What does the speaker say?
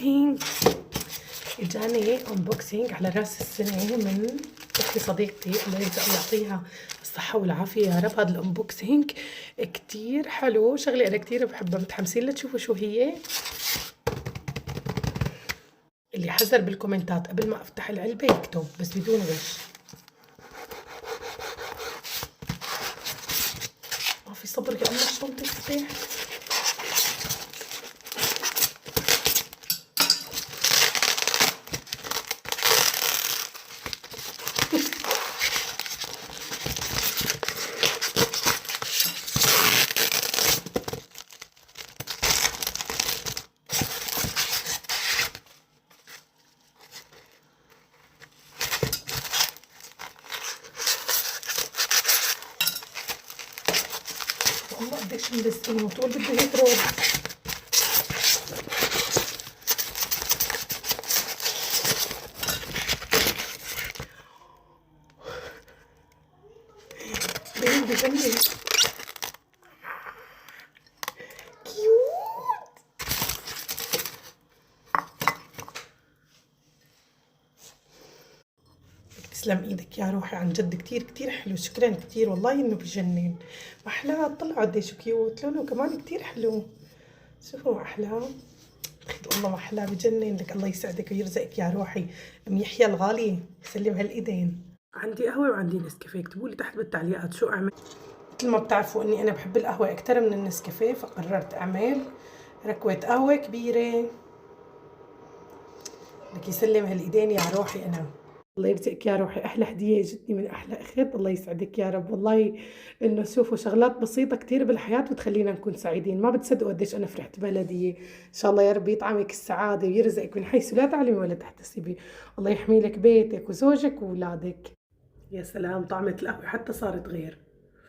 انبوكسينج. اجاني انبوكسينج على راس السنه من اختي صديقتي، الله يعطيها الصحه والعافيه يا رب. هذا الانبوكسينج كتير حلو، شغله انا كتير بحبها. متحمسين لتشوفوا شو هي؟ اللي حذر بالكومنتات قبل ما افتح العلبه يكتب بس بدون غش. ما في صبر يا الله الشنطه تفتح. والله قديش ملزقين وتقول بده يضرب. بجنن كيوت. تسلم ايدك يا روحي، عن جد كتير كتير حلو. شكرا كتير والله انه بجنن. محلاه، طلعوا قديش كيوت، لونه كمان كتير حلو. شوفوا محلاه، والله محلاه بجنن لك. الله يسعدك ويرزقك يا روحي. ام يحيى الغالي يسلم هالايدين. عندي قهوه وعندي نسكافيه، اكتبوا لي تحت بالتعليقات شو اعمل. مثل ما بتعرفوا اني انا بحب القهوه اكتر من النسكافيه، فقررت اعمل ركوه قهوه كبيره. لك يسلم هالايدين يا روحي. انا الله يرزقك يا روحي، احلى هديه جتني من احلى اخت. الله يسعدك يا رب. والله انه شوفوا شغلات بسيطه كتير بالحياه بتخلينا نكون سعيدين. ما بتصدقوا قديش انا فرحت بهالهديه. ان شاء الله يا رب يطعمك السعاده ويرزقك من حيث لا تعلمي ولا تحتسبي. الله يحمي لك بيتك وزوجك واولادك. يا سلام، طعمة القهوه حتى صارت غير.